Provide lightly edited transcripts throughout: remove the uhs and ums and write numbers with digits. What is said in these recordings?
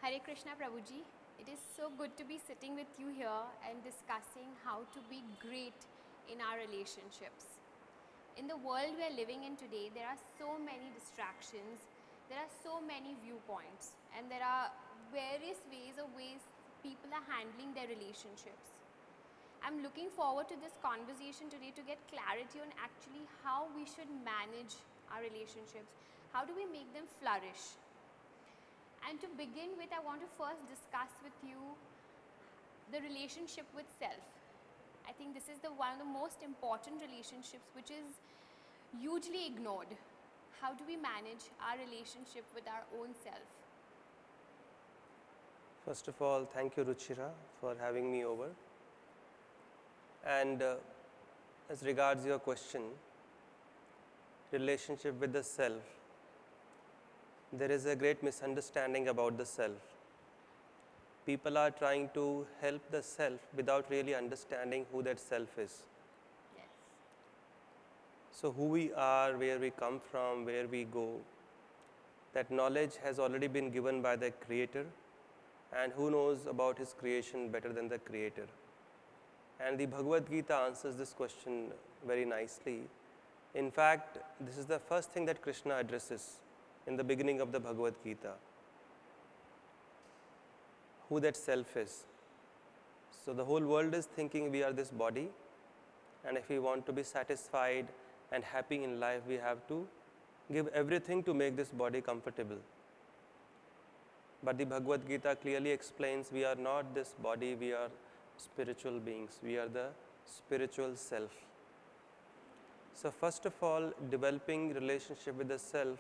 Hare Krishna Prabhuji, it is so good to be sitting with you here and discussing how to be great in our relationships. In the world we are living in today, there are so many distractions, there are so many viewpoints, and there are various ways people are handling their relationships. I'm looking forward to this conversation today to get clarity on actually how we should manage our relationships. How do we make them flourish? And to begin with, I want to first discuss with you the relationship with self. I think this is one of the most important relationships which is hugely ignored. How do we manage our relationship with our own self? First of all, thank you Ruchira for having me over. And as regards your question, relationship with the self, there is a great misunderstanding about the self. People are trying to help the self without really understanding who that self is. Yes. So who we are, where we come from, where we go, that knowledge has already been given by the Creator, and who knows about his creation better than the Creator. And the Bhagavad Gita answers this question very nicely. In fact, this is the first thing that Krishna addresses in the beginning of the Bhagavad Gita. Who that self is. So the whole world is thinking we are this body, and if we want to be satisfied and happy in life, we have to give everything to make this body comfortable. But the Bhagavad Gita clearly explains we are not this body, we are spiritual beings, we are the spiritual self. So first of all, developing relationship with the self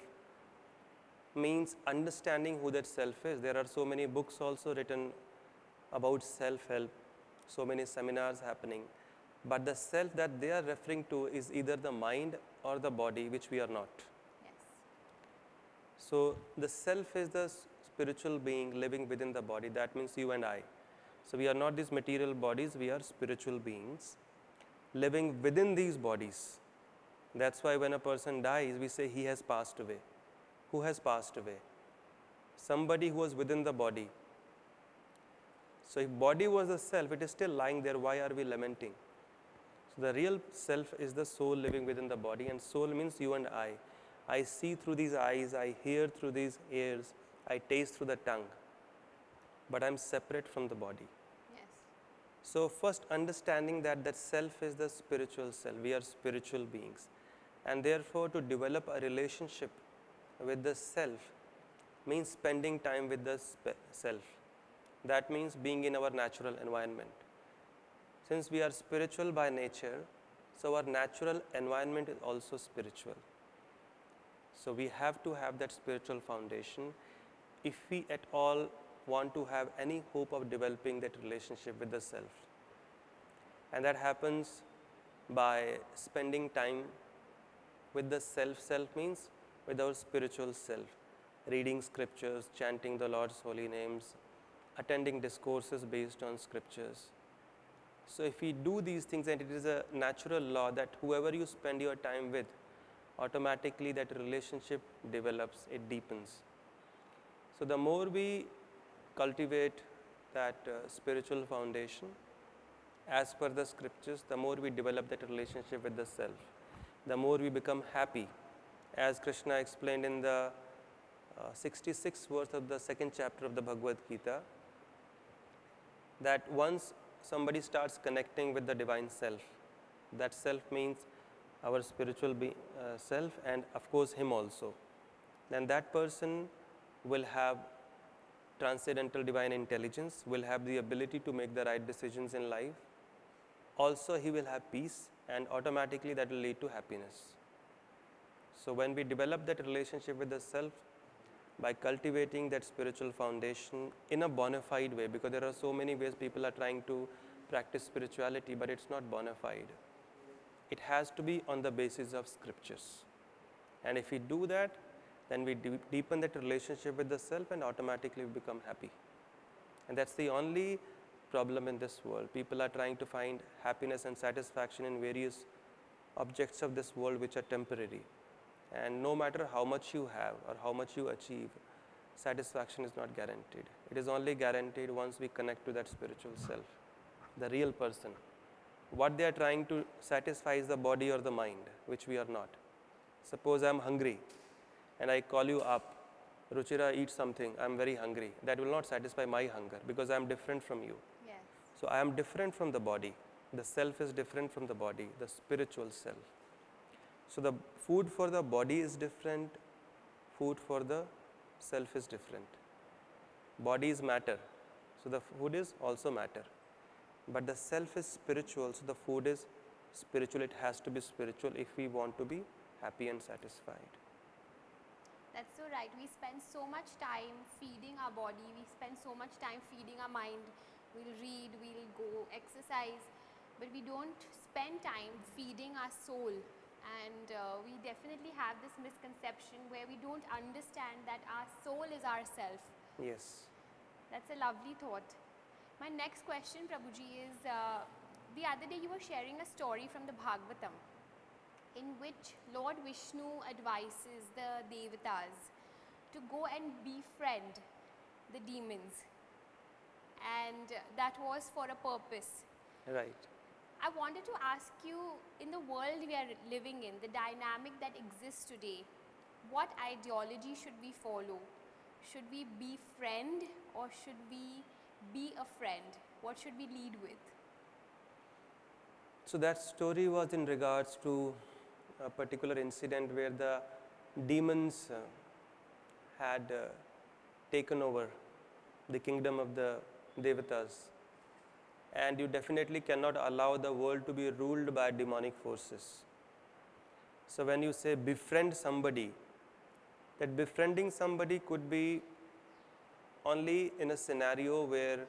means understanding who that self is. There are so many books also written about self-help, so many seminars happening. But the self that they are referring to is either the mind or the body, which we are not. Yes. So the self is the spiritual being living within the body. That means you and I. So we are not these material bodies, we are spiritual beings living within these bodies. That's why when a person dies, we say he has passed away. Who has passed away? Somebody who was within the body. So if body was the self, it is still lying there, why are we lamenting? So the real self is the soul living within the body, and soul means you and I. I see through these eyes, I hear through these ears, I taste through the tongue, but I'm separate from the body. Yes. So first understanding that self is the spiritual self, we are spiritual beings, and therefore to develop a relationship with the self means spending time with the self. That means being in our natural environment. Since we are spiritual by nature, so our natural environment is also spiritual. So we have to have that spiritual foundation if we at all want to have any hope of developing that relationship with the self. And that happens by spending time with the self. Self means with our spiritual self, reading scriptures, chanting the Lord's holy names, attending discourses based on scriptures. So if we do these things, and it is a natural law that whoever you spend your time with, automatically that relationship develops, it deepens. So the more we cultivate that spiritual foundation, as per the scriptures, the more we develop that relationship with the self, the more we become happy. As Krishna explained in the 66th verse of the second chapter of the Bhagavad Gita, that once somebody starts connecting with the divine self, that self means our spiritual self and of course him also, then that person will have transcendental divine intelligence, will have the ability to make the right decisions in life. Also he will have peace, and automatically that will lead to happiness. So when we develop that relationship with the self, by cultivating that spiritual foundation in a bona fide way, because there are so many ways people are trying to practice spirituality, but it's not bona fide. It has to be on the basis of scriptures. And if we do that, then we deepen that relationship with the self, and automatically we become happy. And that's the only problem in this world. People are trying to find happiness and satisfaction in various objects of this world which are temporary. And no matter how much you have or how much you achieve, satisfaction is not guaranteed. It is only guaranteed once we connect to that spiritual self, the real person. What they are trying to satisfy is the body or the mind, which we are not. Suppose I am hungry and I call you up, Ruchira, eat something, I am very hungry. That will not satisfy my hunger because I am different from you. Yes. So I am different from the body. The self is different from the body, the spiritual self. So the food for the body is different, food for the self is different. Body is matter, so the food is also matter. But the self is spiritual, so the food is spiritual. It has to be spiritual if we want to be happy and satisfied. That's so right. We spend so much time feeding our body, we spend so much time feeding our mind. We'll read, we'll go exercise, but we don't spend time feeding our soul. And we definitely have this misconception where we don't understand that our soul is ourself. Yes. That's a lovely thought. My next question, Prabhuji, is the other day you were sharing a story from the Bhagavatam in which Lord Vishnu advises the Devatas to go and befriend the demons, and that was for a purpose. Right. I wanted to ask you, in the world we are living in, the dynamic that exists today, what ideology should we follow? Should we befriend or should we be a friend? What should we lead with? So that story was in regards to a particular incident where the demons had taken over the kingdom of the Devatas. And you definitely cannot allow the world to be ruled by demonic forces. So when you say befriend somebody, that befriending somebody could be only in a scenario where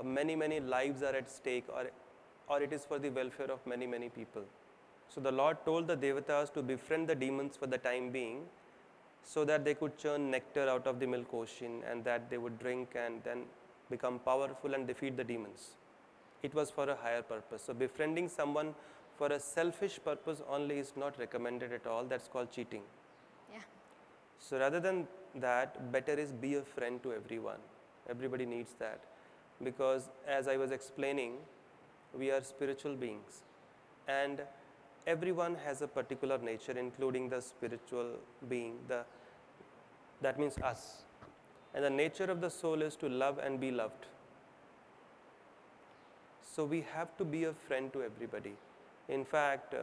many lives are at stake, or it is for the welfare of many people. So the Lord told the Devatas to befriend the demons for the time being, so that they could churn nectar out of the milk ocean and that they would drink and then become powerful and defeat the demons. It was for a higher purpose. So befriending someone for a selfish purpose only is not recommended at all. That's called cheating. Yeah. So rather than that, better is be a friend to everyone. Everybody needs that, because as I was explaining, we are spiritual beings and everyone has a particular nature, including the spiritual being, that means us. And the nature of the soul is to love and be loved. So we have to be a friend to everybody. In fact,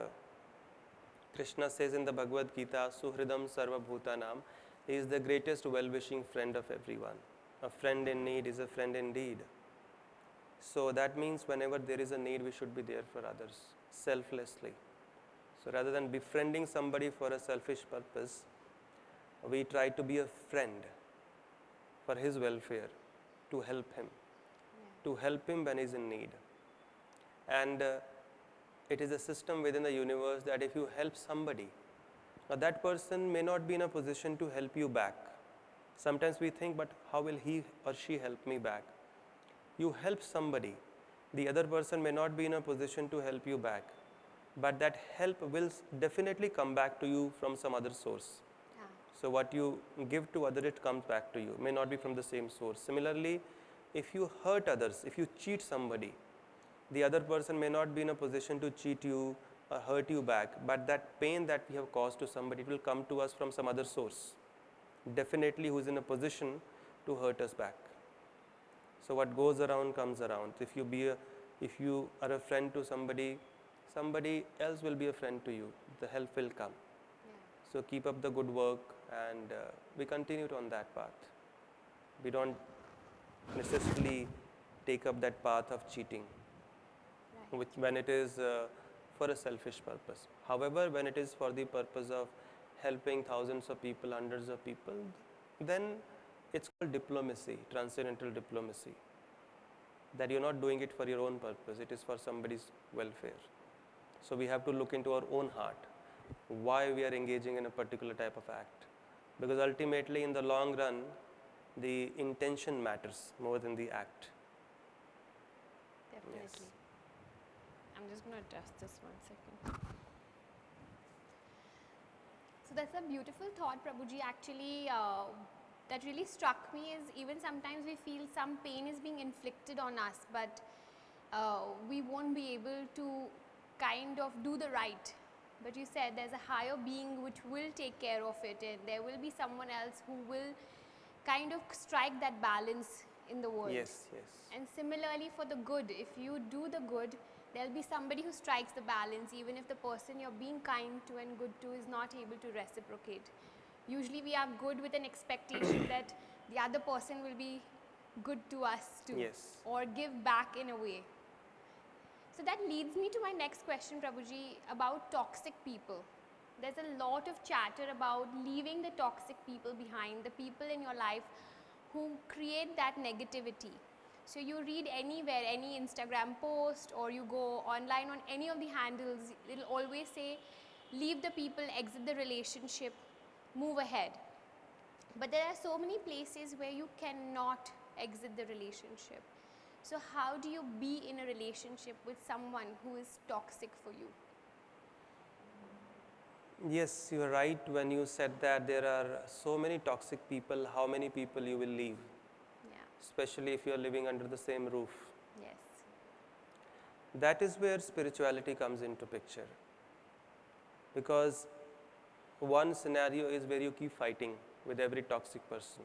Krishna says in the Bhagavad Gita, Suhridam Sarva Bhutanam, he is the greatest well-wishing friend of everyone. A friend in need is a friend indeed. So that means whenever there is a need, we should be there for others, selflessly. So rather than befriending somebody for a selfish purpose, we try to be a friend for his welfare, to help him, to help him when he is in need. And it is a system within the universe that if you help somebody, now that person may not be in a position to help you back. Sometimes we think, but how will he or she help me back? You help somebody, the other person may not be in a position to help you back, but that help will definitely come back to you from some other source. Yeah. So what you give to others, it comes back to you, may not be from the same source. Similarly, if you hurt others, if you cheat somebody, the other person may not be in a position to cheat you or hurt you back, but that pain that we have caused to somebody, it will come to us from some other source, definitely who is in a position to hurt us back. So what goes around comes around. If you are a friend to somebody, somebody else will be a friend to you. The help will come. Yeah. So keep up the good work, and we continue on that path. We don't necessarily take up that path of cheating, Right. which when it is for a selfish purpose. However, when it is for the purpose of helping thousands of people, hundreds of people, then it's called diplomacy, transcendental diplomacy. That you're not doing it for your own purpose, it is for somebody's welfare. So we have to look into our own heart, why we are engaging in a particular type of act. Because ultimately, in the long run, the intention matters more than the act. Definitely. Yes. I'm just going to adjust this 1 second. So So that's a beautiful thought, Prabhuji. Actually, that really struck me is even sometimes we feel some pain is being inflicted on us, but we won't be able to kind of do the right. But you said there's a higher being which will take care of it, and there will be someone else who will kind of strike that balance in the world. Yes, yes. And similarly for the good, if you do the good, there'll be somebody who strikes the balance, even if the person you're being kind to and good to is not able to reciprocate. Usually we are good with an expectation that the other person will be good to us too, Yes. or give back in a way. So that leads me to my next question, Prabhuji, about toxic people. There's a lot of chatter about leaving the toxic people behind, the people in your life who create that negativity. So you read anywhere, any Instagram post, or you go online on any of the handles, it'll always say, leave the people, exit the relationship, move ahead. But there are so many places where you cannot exit the relationship. So how do you be in a relationship with someone who is toxic for you? Yes, you are right when you said that there are so many toxic people, how many people you will leave, Yeah. especially if you are living under the same roof. Yes. That is where spirituality comes into picture. Because one scenario is where you keep fighting with every toxic person.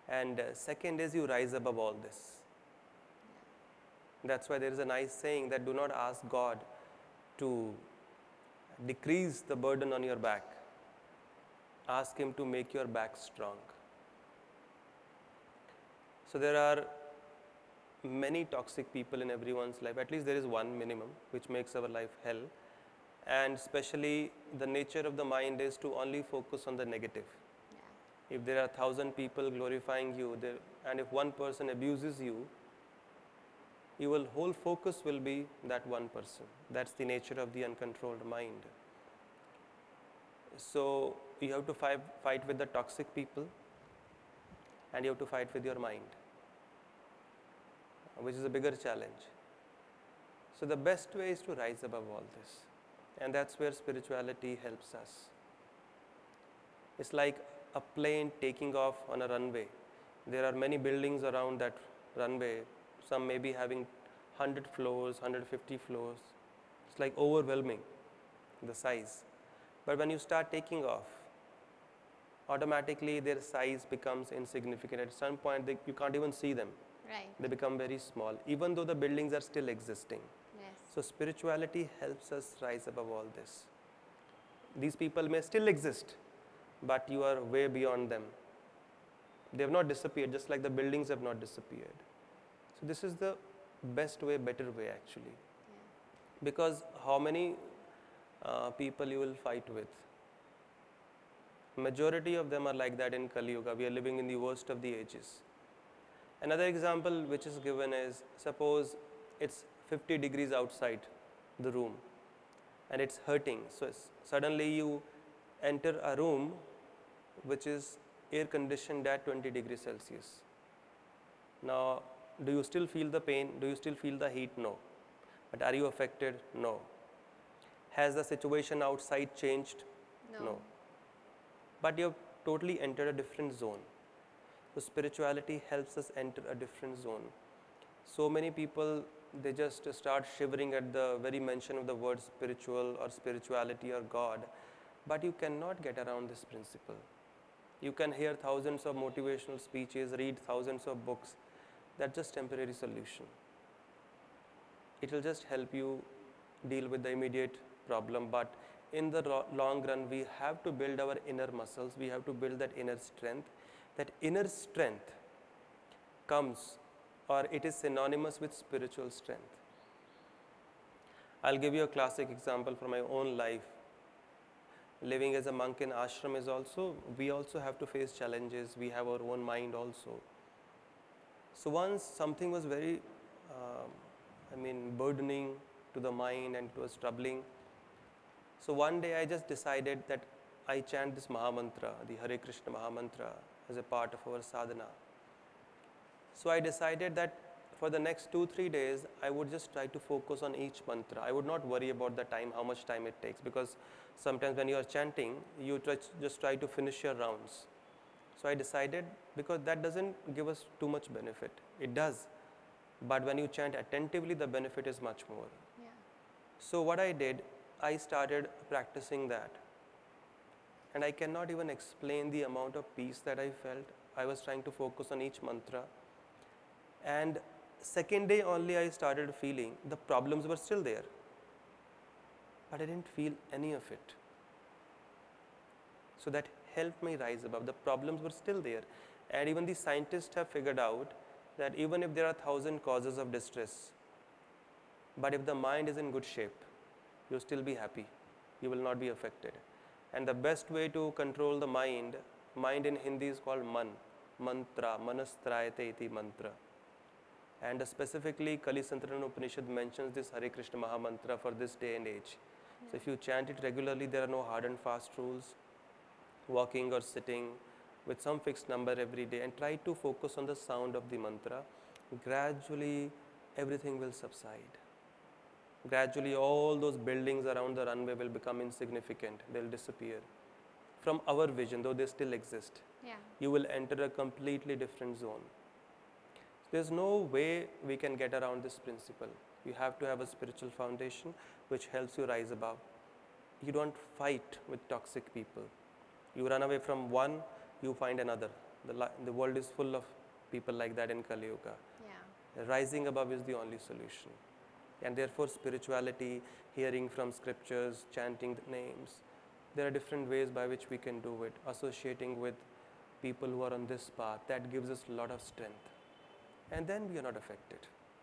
And second is you rise above all this. That's why there is a nice saying that do not ask God to decrease the burden on your back. Ask Him to make your back strong. So there are many toxic people in everyone's life. At least there is one minimum which makes our life hell. And especially the nature of the mind is to only focus on the negative. Yeah. If there are 1,000 people glorifying you, and if one person abuses you, your whole focus will be that one person. That's the nature of the uncontrolled mind. So you have to fight with the toxic people, and you have to fight with your mind, which is a bigger challenge. So the best way is to rise above all this, and that's where spirituality helps us. It's like a plane taking off on a runway. There are many buildings around that runway. Some may be having 100 floors, 150 floors. It's like overwhelming, the size. But when you start taking off, automatically their size becomes insignificant. At some point, you can't even see them. Right. They become very small, even though the buildings are still existing. Yes. So spirituality helps us rise above all this. These people may still exist, but you are way beyond them. They have not disappeared, just like the buildings have not disappeared. So this is the best way, better way actually. Yeah. Because how many people you will fight with? Majority of them are like that in Kali Yuga. We are living in the worst of the ages. Another example which is given is, suppose it's 50 degrees outside the room and it's hurting. So suddenly you enter a room which is air conditioned at 20 degrees Celsius. Now, do you still feel the pain? Do you still feel the heat? No. But are you affected? No. Has the situation outside changed? No. But you have totally entered a different zone. So spirituality helps us enter a different zone. So many people, they just start shivering at the very mention of the word spiritual or spirituality or God. But you cannot get around this principle. You can hear thousands of motivational speeches, read thousands of books. That's just temporary solution. It will just help you deal with the immediate problem, but in the long run, we have to build our inner muscles. We have to build that inner strength. That inner strength comes, or it is synonymous with spiritual strength. I'll give you a classic example from my own life. Living as a monk in ashram is also, we also have to face challenges. We have our own mind also. So once something was very, burdening to the mind and it was troubling. So one day I just decided that I chant this Mahamantra, the Hare Krishna Mahamantra, as a part of our sadhana. So I decided that for the next 2-3 days, I would just try to focus on each mantra. I would not worry about the time, how much time it takes, because sometimes when you are chanting, you just try to finish your rounds. So I decided, because that doesn't give us too much benefit. It does, but when you chant attentively, the benefit is much more. Yeah. So what I did, I started practicing that. And I cannot even explain the amount of peace that I felt. I was trying to focus on each mantra. And second day only I started feeling the problems were still there. But I didn't feel any of it. So that helped me rise above. The problems were still there. And even the scientists have figured out that even if there are 1,000 causes of distress, but if the mind is in good shape, you'll still be happy. You will not be affected. And the best way to control the mind in Hindi is called man, mantra, manastrayate iti mantra. And specifically Kali Santarana Upanishad mentions this Hare Krishna Maha Mantra for this day and age. So if you chant it regularly, there are no hard and fast rules, walking or sitting with some fixed number every day, and try to focus on the sound of the mantra. Gradually everything will subside. Gradually all those buildings around the runway will become insignificant. They'll disappear. From our vision, though they still exist, Yeah. you will enter a completely different zone. There's no way we can get around this principle. You have to have a spiritual foundation which helps you rise above. You don't fight with toxic people. You run away from one, you find another. The world is full of people like that in Kali Yuga. Yeah. Rising above is the only solution. And therefore spirituality, hearing from scriptures, chanting the names, there are different ways by which we can do it. Associating with people who are on this path, that gives us a lot of strength. And then we are not affected.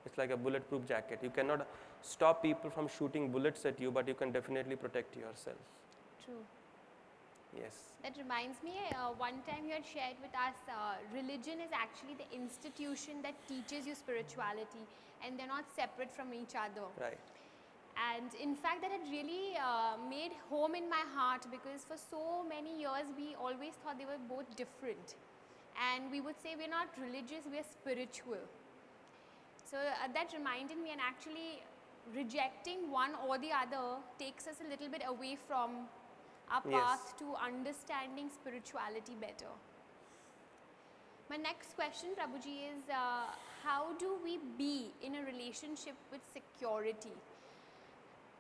It's like a bulletproof jacket. You cannot stop people from shooting bullets at you, but you can definitely protect yourself. True. Yes. That reminds me, one time you had shared with us, religion is actually the institution that teaches you spirituality, and they're not separate from each other. Right. And in fact, that had really made home in my heart, because for so many years we always thought they were both different. And we would say we're not religious, we are spiritual. So that reminded me, and actually rejecting one or the other takes us a little bit away from our Yes. path to understanding spirituality better. My next question, Prabhuji, is how do we be in a relationship with security?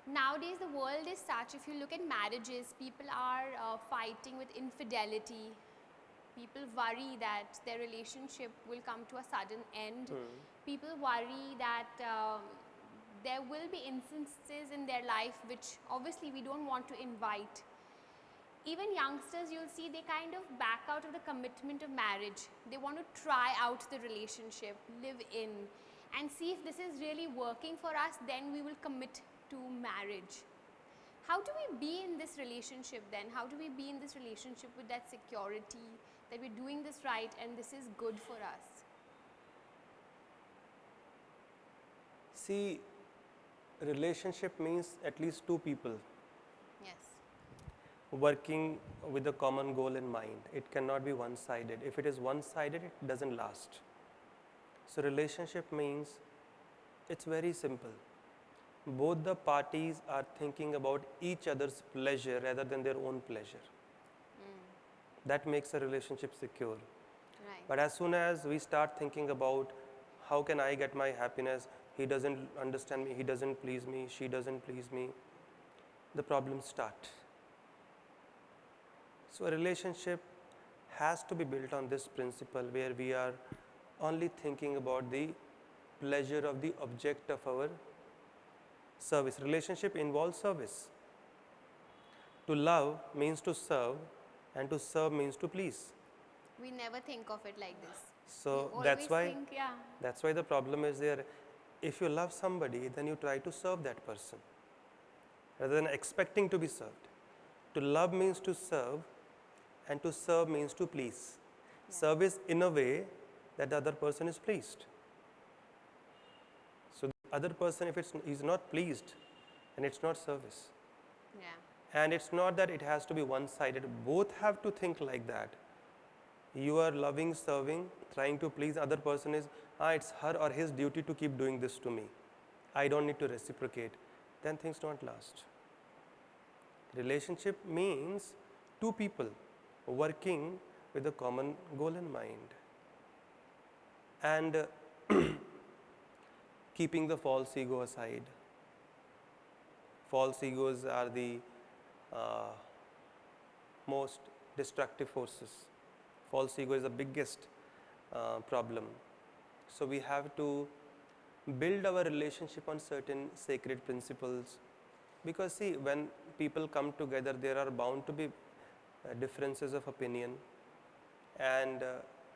Nowadays the world is such, if you look at marriages, people are fighting with infidelity. People worry that their relationship will come to a sudden end. People worry that there will be instances in their life which obviously we don't want to invite. Even youngsters, you'll see, they kind of back out of the commitment of marriage. They want to try out the relationship, live in, and see if this is really working for us, then we will commit to marriage. How do we be in this relationship then? How do we be in this relationship with that security that we're doing this right and this is good for us? See, relationship means at least two people Yes. working with a common goal in mind. It cannot be one-sided. If it is one-sided, it doesn't last. So relationship means, it's very simple. Both the parties are thinking about each other's pleasure rather than their own pleasure. That makes a relationship secure. Right. But as soon as we start thinking about how can I get my happiness, he doesn't understand me, he doesn't please me, she doesn't please me, the problems start. So a relationship has to be built on this principle where we are only thinking about the pleasure of the object of our service. Relationship involves service. To love means to serve, and to serve means to please. We never think of it like this. So We that's always why think, yeah, that's why the problem is there. If you love somebody, then you try to serve that person rather than expecting to be served. To love means to serve, and to serve means to please. Service in a way that the other person is pleased. So the other person, if he's not pleased, then it's not service. yeah, And it's not that it has to be one-sided. Both have to think like that. You are loving, serving, trying to please other person is, it's her or his duty to keep doing this to me. I don't need to reciprocate. Then things don't last. Relationship means two people working with a common goal in mind and keeping the false ego aside. False egos are the uh, most destructive forces. False ego is the biggest problem. So we have to build our relationship on certain sacred principles, because see, when people come together, there are bound to be differences of opinion, and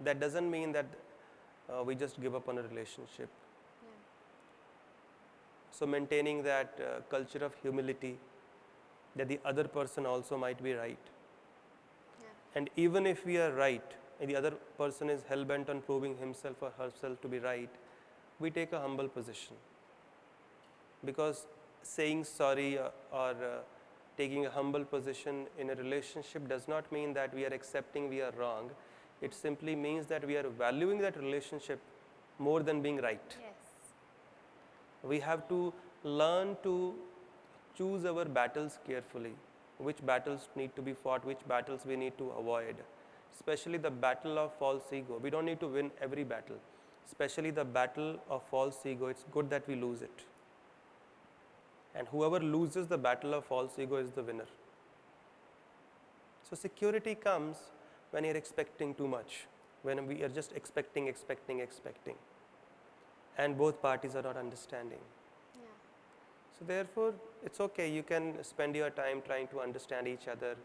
that doesn't mean that we just give up on a relationship. Yeah. So maintaining that culture of humility, that the other person also might be right. Yeah. And even if we are right, and the other person is hell-bent on proving himself or herself to be right, we take a humble position. Because saying sorry or taking a humble position in a relationship does not mean that we are accepting we are wrong. It simply means that we are valuing that relationship more than being right. Yes. We have to learn to choose our battles carefully, which battles need to be fought, which battles we need to avoid. Especially the battle of false ego. We don't need to win every battle. Especially the battle of false ego, it's good that we lose it. And whoever loses the battle of false ego is the winner. So security comes when you're expecting too much, when we are just expecting, and both parties are not understanding. Yeah. So therefore, it's okay, you can spend your time trying to understand each other,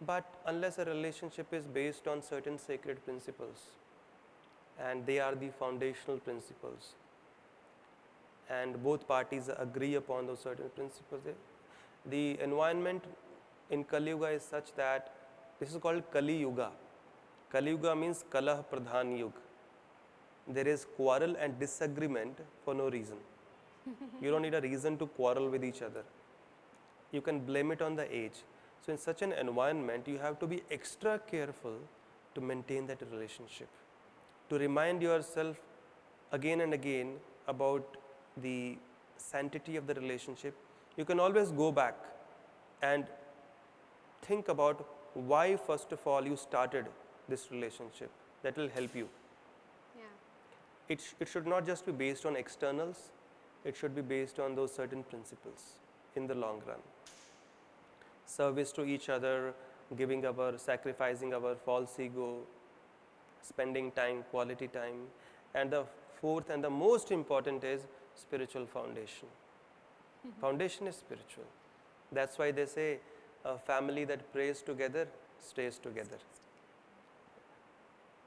but unless a relationship is based on certain sacred principles, and they are the foundational principles, and both parties agree upon those certain principles, the environment in Kali Yuga is such that this is called Kali Yuga. Kali Yuga means Kalah Pradhan Yug. There is quarrel and disagreement for no reason. You don't need a reason to quarrel with each other. You can blame it on the age. So in such an environment, you have to be extra careful to maintain that relationship, to remind yourself again and again about the sanctity of the relationship. You can always go back and think about why first of all you started this relationship. That will help you. Yeah. It should not just be based on externals, it should be based on those certain principles in the long run. Service to each other, sacrificing our false ego, spending time, quality time. And the fourth and the most important is spiritual foundation. Foundation is spiritual. That's why they say a family that prays together stays together.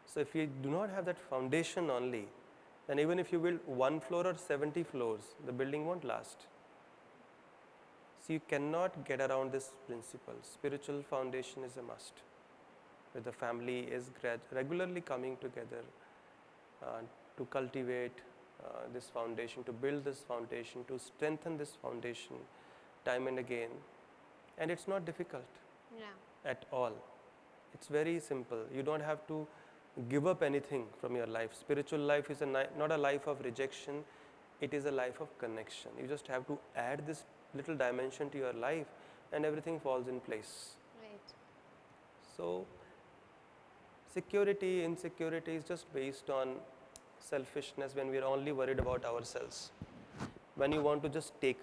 So if you do not have that foundation only, then even if you build 1 floor or 70 floors, the building won't last. So you cannot get around this principle. Spiritual foundation is a must. Where the family is regularly coming together to cultivate this foundation, to build this foundation, to strengthen this foundation time and again. And it's not difficult at all. It's very simple. You don't have to give up anything from your life. Spiritual life is not a life of rejection, it is a life of connection. You just have to add this little dimension to your life and everything falls in place. Right. So security, insecurity is just based on selfishness when we are only worried about ourselves. When you want to just take.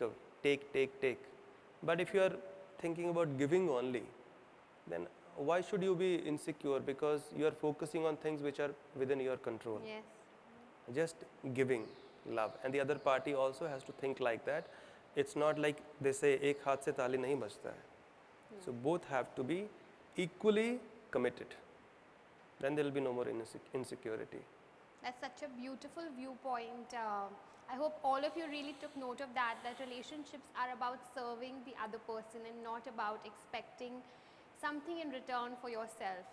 But if you are thinking about giving only, then why should you be insecure? Because you are focusing on things which are within your control. Yes. Just giving love, and the other party also has to think like that. It's not like they say ek haath se tali nahi bajta hai. So both have to be equally committed. Then there will be no more insecurity. That's such a beautiful viewpoint. I hope all of you really took note of that, that relationships are about serving the other person and not about expecting something in return for yourself.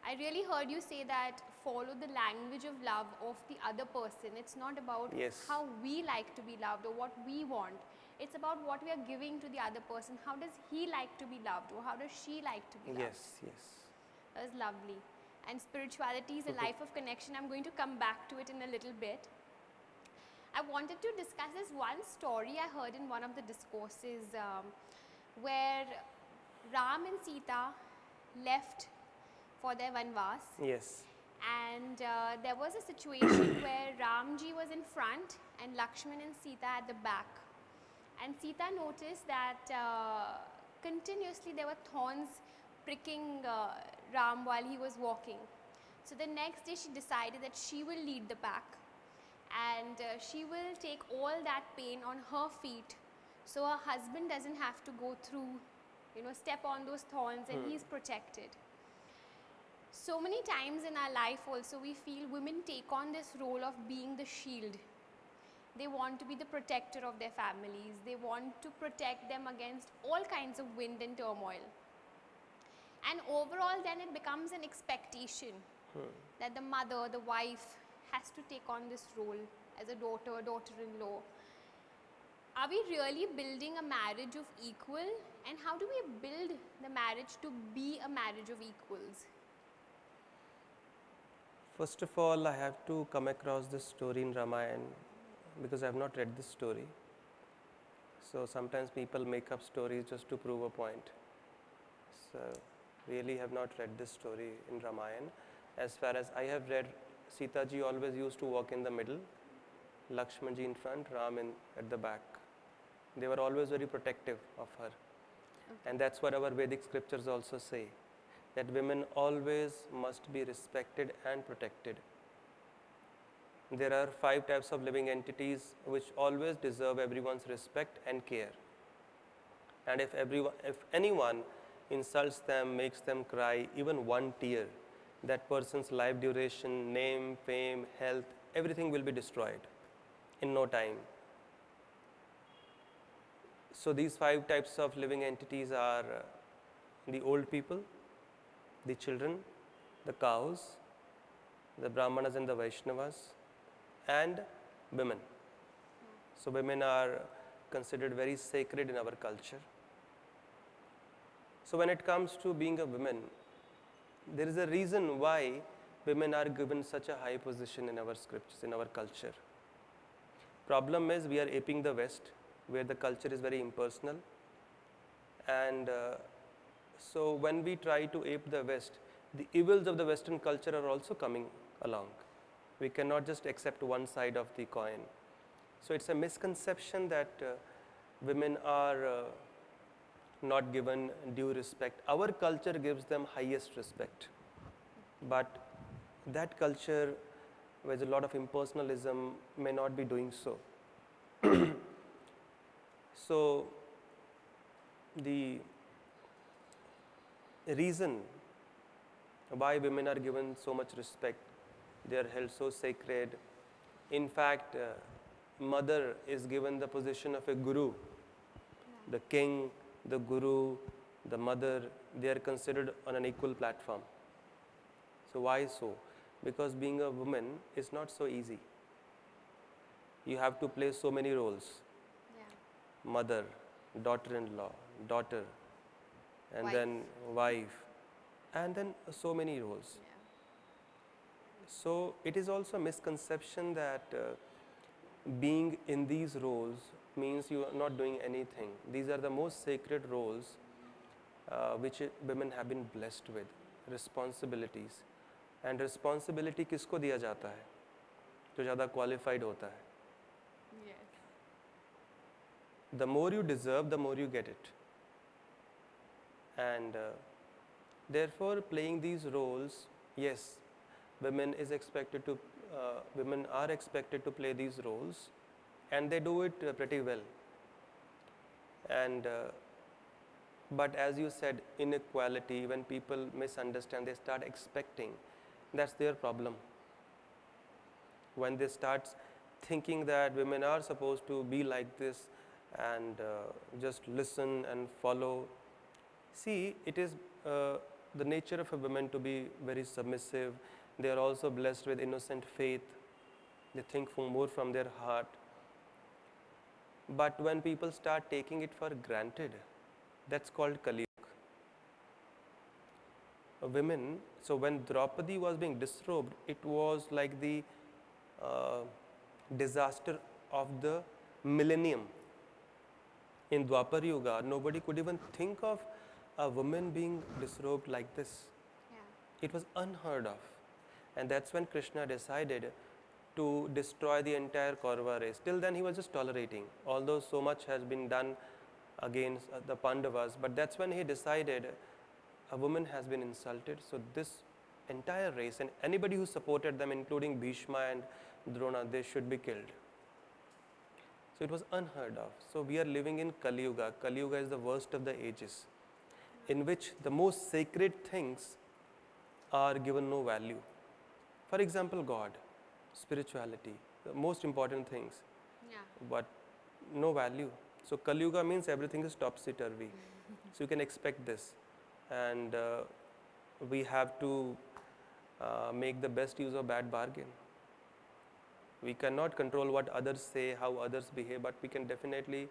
I really heard you say that follow the language of love of the other person. It's not about how we like to be loved or what we want. It's about what we are giving to the other person. How does he like to be loved or how does she like to be loved? Yes. That was lovely. and spirituality is a life of connection. I'm going to come back to it in a little bit. I wanted to discuss this one story I heard in one of the discourses where Ram and Sita left for their Vanvas, Yes. and there was a situation where Ramji was in front and Lakshman and Sita at the back, and Sita noticed that continuously there were thorns pricking Ram while he was walking. So the next day she decided that she will lead the pack, and she will take all that pain on her feet, so her husband doesn't have to go through, step on those thorns, and he's protected. So many times in our life also we feel women take on this role of being the shield. They want to be the protector of their families. They want to protect them against all kinds of wind and turmoil. And overall then it becomes an expectation that the mother, the wife has to take on this role as a daughter, daughter-in-law. Are we really building a marriage of equal? And how do we build the marriage to be a marriage of equals? First of all, I have to come across this story in Ramayana because I have not read this story. So sometimes people make up stories just to prove a point. So really have not read this story in Ramayana. As far as I have read, Sita ji always used to walk in the middle, Lakshman ji in front, Ram at the back. They were always very protective of her. And that's what our Vedic scriptures also say, that women always must be respected and protected. There are 5 types of living entities which always deserve everyone's respect and care. And if anyone insults them, makes them cry, even one tear, that person's life duration, name, fame, health, everything will be destroyed in no time. So these 5 types of living entities are the old people, the children, the cows, the Brahmanas and the Vaishnavas, and women. So women are considered very sacred in our culture. So when it comes to being a woman, there is a reason why women are given such a high position in our scriptures, in our culture. Problem is we are aping the West, where the culture is very impersonal, and so when we try to ape the West, the evils of the Western culture are also coming along. We cannot just accept one side of the coin. So it's a misconception that women are not given due respect. Our culture gives them highest respect, but that culture with a lot of impersonalism may not be doing so. So the reason why women are given so much respect, they are held so sacred. In fact, mother is given the position of a guru. The king, the guru, the mother, they are considered on an equal platform. So why so? Because being a woman is not so easy. You have to play so many roles. Yeah. Mother, daughter-in-law, daughter, and Wife. then wife, and then so many roles. Yeah. So it is also a misconception that being in these roles means you are not doing anything. These are the most sacred roles which women have been blessed with, responsibilities. And responsibility किसको दिया जाता है? जो ज़्यादा qualified होता है. Yes. The more you deserve, the more you get it. And therefore, playing these roles, yes, women are expected to play these roles, and they do it pretty well. And but as you said, inequality, when people misunderstand, they start expecting. That's their problem. When they start thinking that women are supposed to be like this and just listen and follow. See, it is the nature of a woman to be very submissive. They are also blessed with innocent faith. They think more from their heart. But when people start taking it for granted, that's called Kali Yuga. women, so when Draupadi was being disrobed, it was like the uh, disaster of the millennium. In Dwapar Yuga, nobody could even think of a woman being disrobed like this. Yeah. It was unheard of. And that's when Krishna decided to destroy the entire Kaurava race. Till then, he was just tolerating, although so much has been done against the Pandavas. But that's when he decided a woman has been insulted, so this entire race and anybody who supported them, including Bhishma and Drona, they should be killed. So it was unheard of. So we are living in Kali Yuga. Kali Yuga is the worst of the ages, in which the most sacred things are given no value. For example, God, spirituality, the most important things, Yeah. but no value. So Kali Yuga means everything is topsy-turvy. So you can expect this. And we have to make the best use of bad bargain. We cannot control what others say, how others behave, but we can definitely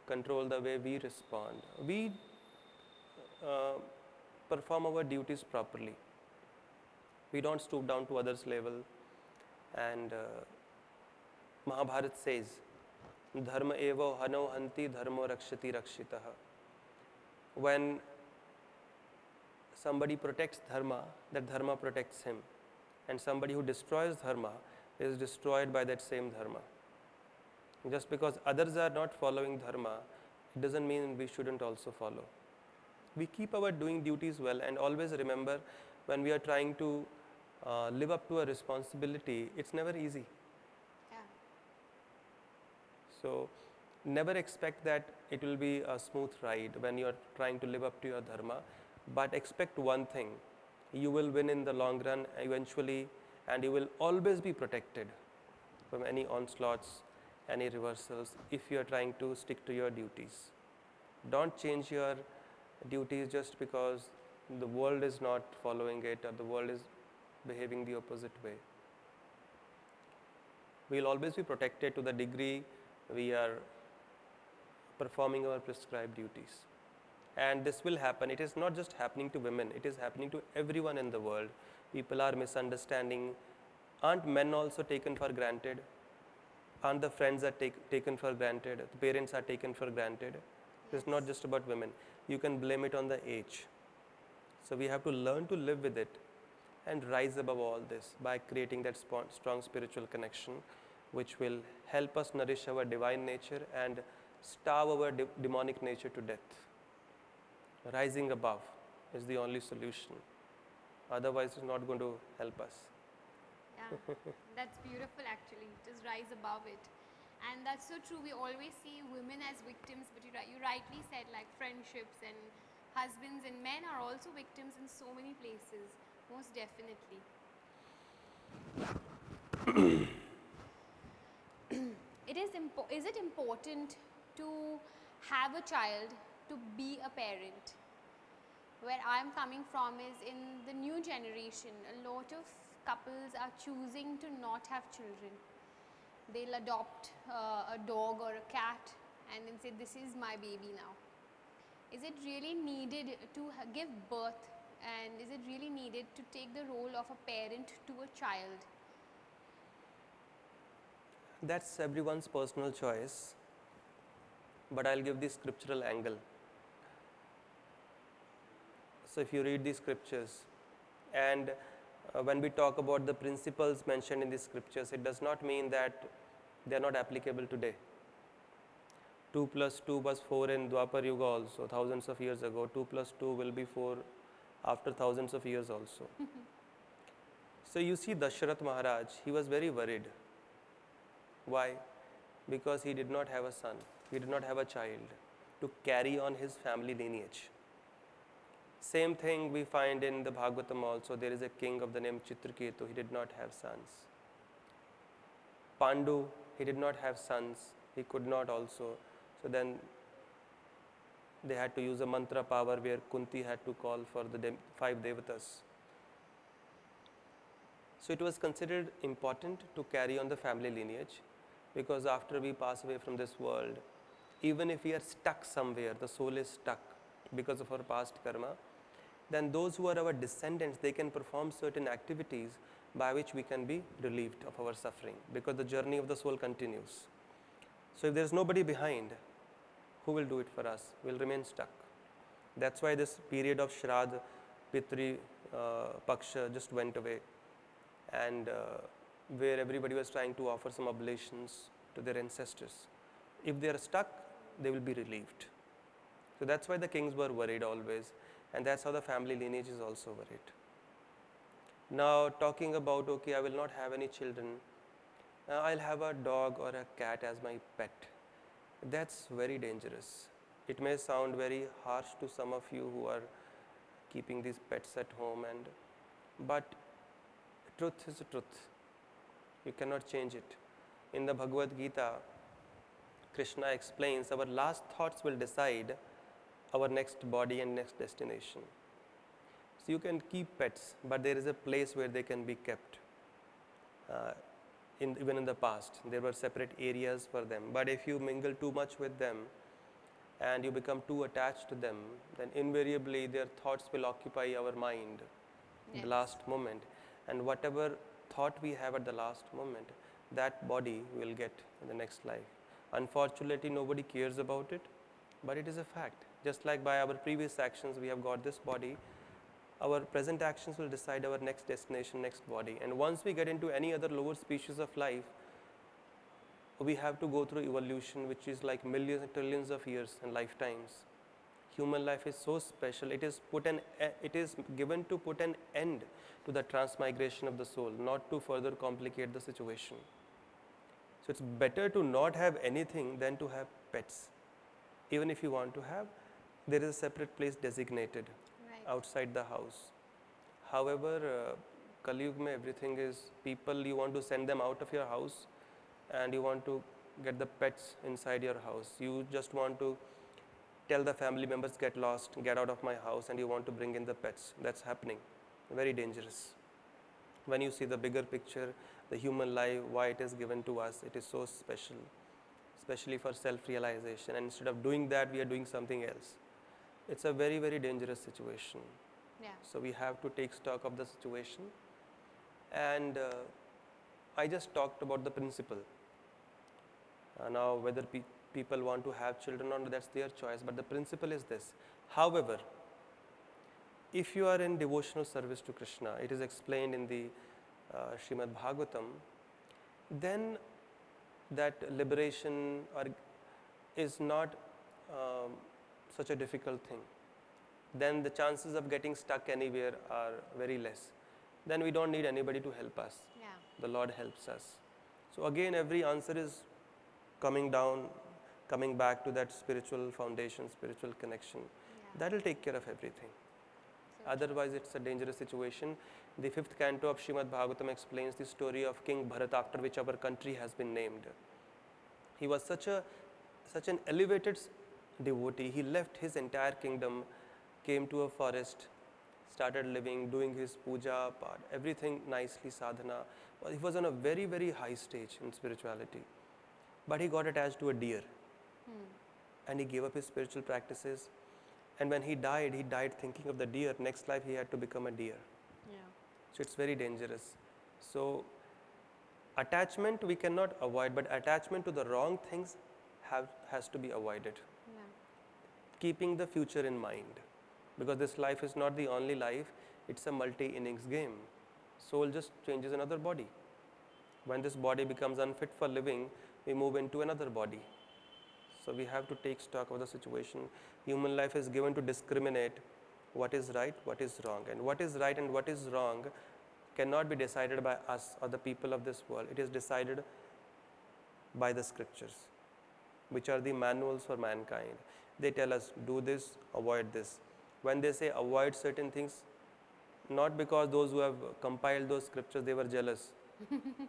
control the way we respond. We uh, perform our duties properly. We don't stoop down to others' level. And Mahabharata says, Dharma eva hano hanti dharmo rakshati rakshitaha. When somebody protects dharma, that dharma protects him. And somebody who destroys dharma is destroyed by that same dharma. Just because others are not following dharma, it doesn't mean we shouldn't also follow. We keep our doing duties well, and always remember, when we are trying to live up to a responsibility, it's never easy. Yeah. So never expect that it will be a smooth ride when you are trying to live up to your dharma, but expect one thing: you will win in the long run eventually, and you will always be protected from any onslaughts, any reversals, if you are trying to stick to your duties. Don't change your duties just because the world is not following it or the world is behaving the opposite way. We will always be protected to the degree we are performing our prescribed duties. And this will happen. It is not just happening to women, it is happening to everyone in the world. People are misunderstanding. Aren't men also taken for granted? Aren't the friends are taken for granted? The parents are taken for granted? It's not just about women. You can blame it on the age. So we have to learn to live with it and rise above all this by creating that strong spiritual connection, which will help us nourish our divine nature and starve our demonic nature to death. Rising above is the only solution. Otherwise, it's not going to help us. Yeah, that's beautiful actually. Just rise above it. And that's so true. We always see women as victims, but you rightly said, like friendships and husbands and men are also victims in so many places. Most definitely. Is it important to have a child to be a parent? Where I'm coming from is, in the new generation, a lot of couples are choosing to not have children. They'll adopt a dog or a cat and then say, this is my baby now. Is it really needed to give birth, and is it really needed to take the role of a parent to a child? That's everyone's personal choice, but I'll give the scriptural angle. So if you read the scriptures, and when we talk about the principles mentioned in the scriptures, it does not mean that they are not applicable today. 2 plus 2 was 4 in Dwapar Yuga also, thousands of years ago. 2 plus 2 will be 4 after thousands of years also. So you see Dasharath Maharaj, he was very worried. Why? Because he did not have a son, he did not have a child to carry on his family lineage. Same thing we find in the Bhagavatam also. There is a king of the name Chitraketu, he did not have sons. Pandu, he did not have sons, he could not also. So then they had to use a mantra power where Kunti had to call for the 5 devatas. So it was considered important to carry on the family lineage, because after we pass away from this world, even if we are stuck somewhere, the soul is stuck because of our past karma, then those who are our descendants, they can perform certain activities by which we can be relieved of our suffering, because the journey of the soul continues. So if there is nobody behind, who will do it for us? We will remain stuck. That's why this period of Shraddha, Pitri, Paksha just went away, and where everybody was trying to offer some oblations to their ancestors. If they are stuck, they will be relieved. So that's why the kings were worried always, and that's how the family lineage is also worried. Now talking about, okay, I will not have any children, I'll have a dog or a cat as my pet. That's very dangerous. It may sound very harsh to some of you who are keeping these pets at home, but truth is truth. You cannot change it. In the Bhagavad Gita, Krishna explains our last thoughts will decide our next body and next destination. So you can keep pets, but there is a place where they can be kept. Even in the past, there were separate areas for them. But if you mingle too much with them and you become too attached to them, then invariably their thoughts will occupy our mind at the last moment. And whatever thought we have at the last moment, that body will get in the next life. Unfortunately, nobody cares about it, but it is a fact. Just like by our previous actions, we have got this body, our present actions will decide our next destination, next body. And once we get into any other lower species of life, we have to go through evolution, which is like millions and trillions of years and lifetimes. Human life is so special. It is given to put an end to the transmigration of the soul, not to further complicate the situation. So it's better to not have anything than to have pets. Even if you want to have, there is a separate place designated outside the house. However, Kali Yuga mein everything is people, you want to send them out of your house and you want to get the pets inside your house. You just want to tell the family members, get lost, get out of my house, and you want to bring in the pets. That's happening. Very dangerous. When you see the bigger picture, the human life, why it is given to us, it is so special, especially for self-realization. And instead of doing that, we are doing something else. It's a very, very dangerous situation. So we have to take stock of the situation. And I just talked about the principle. Now whether people want to have children or not, that's their choice, but the principle is this. However, if you are in devotional service to Krishna, it is explained in the Srimad Bhagavatam, then that liberation is not such a difficult thing. Then the chances of getting stuck anywhere are very less. Then we don't need anybody to help us. The Lord helps us. So again, every answer is coming back to that spiritual foundation, spiritual connection. That will take care of everything. Otherwise, it's a dangerous situation. The 5th canto of Srimad Bhagavatam explains the story of King Bharata, after which our country has been named. He was such an elevated devotee. He left his entire kingdom, came to a forest, started living, doing his puja, everything nicely, sadhana. He was on a very, very high stage in spirituality. But he got attached to a deer. And he gave up his spiritual practices. And when he died thinking of the deer. Next life he had to become a deer. So it's very dangerous. So attachment we cannot avoid, but attachment to the wrong things has to be avoided. Keeping the future in mind, because this life is not the only life, it's a multi-innings game. Soul just changes another body. When this body becomes unfit for living, we move into another body. So we have to take stock of the situation. Human life is given to discriminate what is right, what is wrong. And what is right and what is wrong cannot be decided by us or the people of this world. It is decided by the scriptures, which are the manuals for mankind. They tell us, do this, avoid this. When they say avoid certain things, not because those who have compiled those scriptures, they were jealous.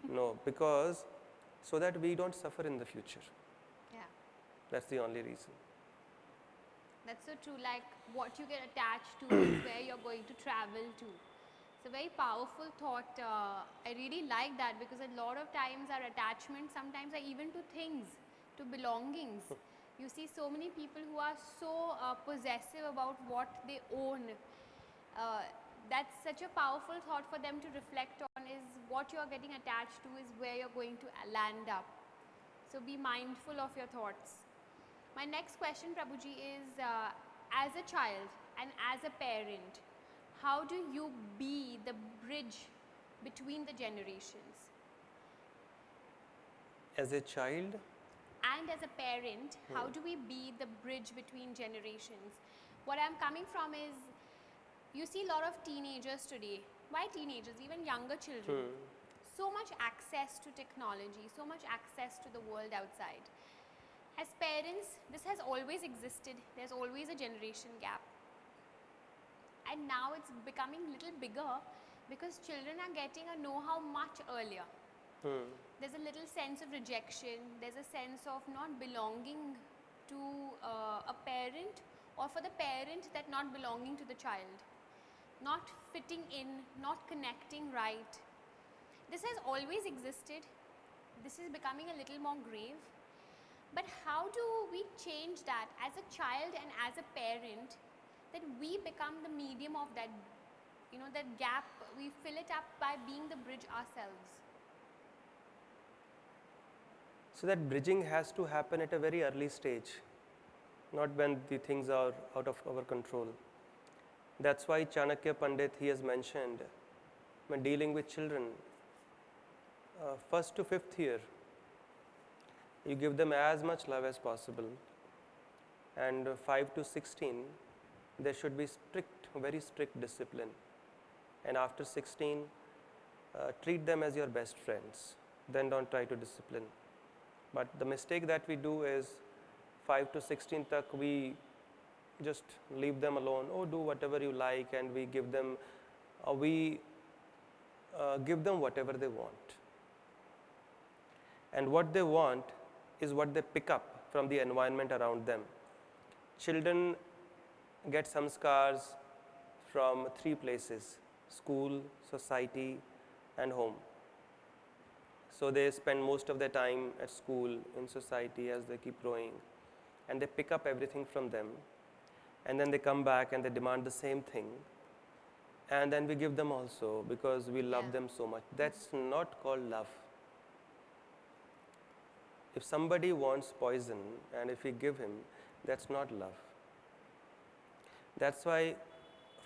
No, because so that we don't suffer in the future. That's the only reason. That's so true. Like what you get attached to is where you're going to travel to. It's a very powerful thought. I really like that, because a lot of times our attachments sometimes are even to things, to belongings. You see so many people who are so possessive about what they own, That's such a powerful thought for them to reflect on, is what you are getting attached to is where you're going to land up. So be mindful of your thoughts. My next question, Prabhuji, is as a child and as a parent, how do you be the bridge between the generations? As a child, And as a parent, how do we be the bridge between generations? What I'm coming from is, you see a lot of teenagers today. Why teenagers? Even younger children. So much access to technology, so much access to the world outside. As parents, this has always existed. There's always a generation gap. And now it's becoming a little bigger because children are getting a know-how much earlier. There's a little sense of rejection, there's a sense of not belonging to a parent, or for the parent that not belonging to the child, not fitting in, not connecting right. This has always existed. This is becoming a little more grave. But how do we change that as a child and as a parent, that we become the medium of that, that gap, we fill it up by being the bridge ourselves? so that bridging has to happen at a very early stage, not when the things are out of our control. That's why Chanakya Pandit, he has mentioned, when dealing with children, first to fifth year, you give them as much love as possible, and 5 to 16, there should be strict, very strict discipline, and after 16, treat them as your best friends, then don't try to discipline. But the mistake that we do is 5 to 16 tak we just leave them alone. Oh, do whatever you like, and we give them whatever they want. And what they want is what they pick up from the environment around them. Children get samskars from 3 places: school, society, and home. So they spend most of their time at school, in society as they keep growing, and they pick up everything from them, and then they come back and they demand the same thing, and then we give them also because we love them so much. That's not called love. If somebody wants poison and if we give him, that's not love. That's why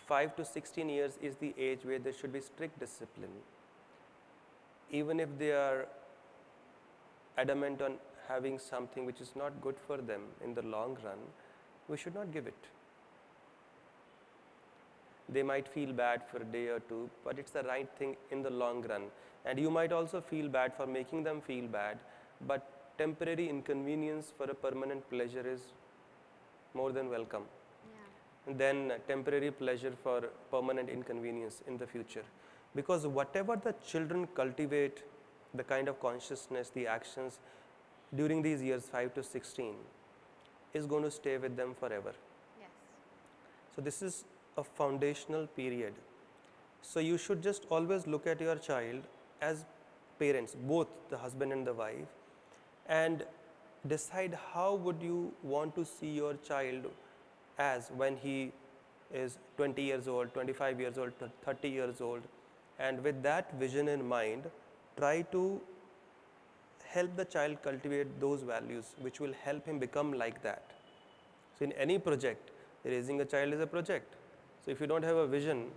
5 to 16 years is the age where there should be strict discipline. Even if they are adamant on having something which is not good for them in the long run, we should not give it. They might feel bad for a day or two, but it's the right thing in the long run. And you might also feel bad for making them feel bad, but temporary inconvenience for a permanent pleasure is more than welcome. Than temporary pleasure for permanent inconvenience in the future. Because whatever the children cultivate, the kind of consciousness, the actions during these years 5 to 16 is going to stay with them forever. Yes. So this is a foundational period. So you should just always look at your child as parents, both the husband and the wife, and decide how would you want to see your child as when he is 20 years old, 25 years old, 30 years old. And with that vision in mind, try to help the child cultivate those values which will help him become like that. So in any project, raising a child is a project. So if you don't have a vision,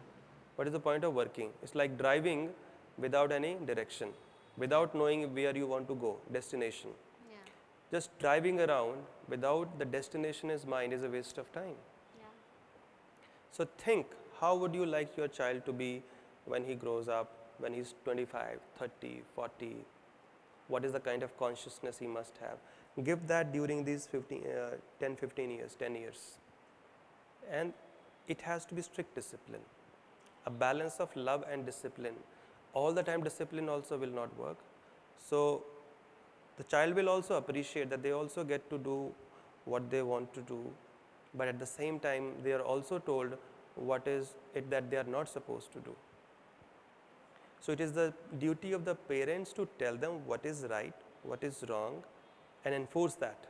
what is the point of working? It's like driving without any direction, without knowing where you want to go, destination. Yeah. Just driving around without the destination in mind is a waste of time. Yeah. So think, how would you like your child to be when he grows up, when he's 25, 30, 40? What is the kind of consciousness he must have? Give that during these 10, 15 years, 10 years. And it has to be strict discipline. A balance of love and discipline. All the time discipline also will not work. So the child will also appreciate that they also get to do what they want to do, but at the same time they are also told what is it that they are not supposed to do. So it is the duty of the parents to tell them what is right, what is wrong, and enforce that.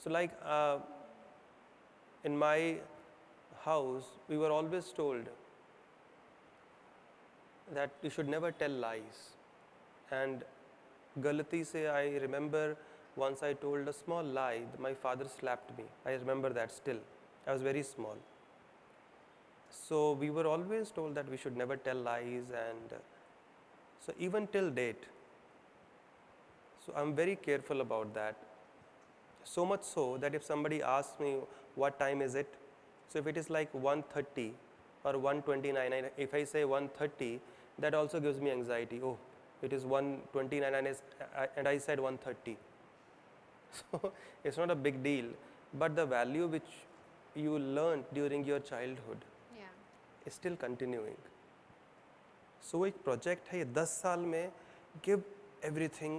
So like in my house, we were always told that you should never tell lies. And galati se, I remember once I told a small lie, my father slapped me. I remember that still. I was very small. So we were always told that we should never tell lies, and so even till date. So I'm very careful about that. So much so that if somebody asks me what time is it, so if it is like 1:30 or 1:29, and if I say 1:30, that also gives me anxiety. Oh, it is 1:29 and I said 1:30. So it's not a big deal, but the value which you learned during your childhood Yeah. is still continuing. So एक project है, ये 10 साल में give everything,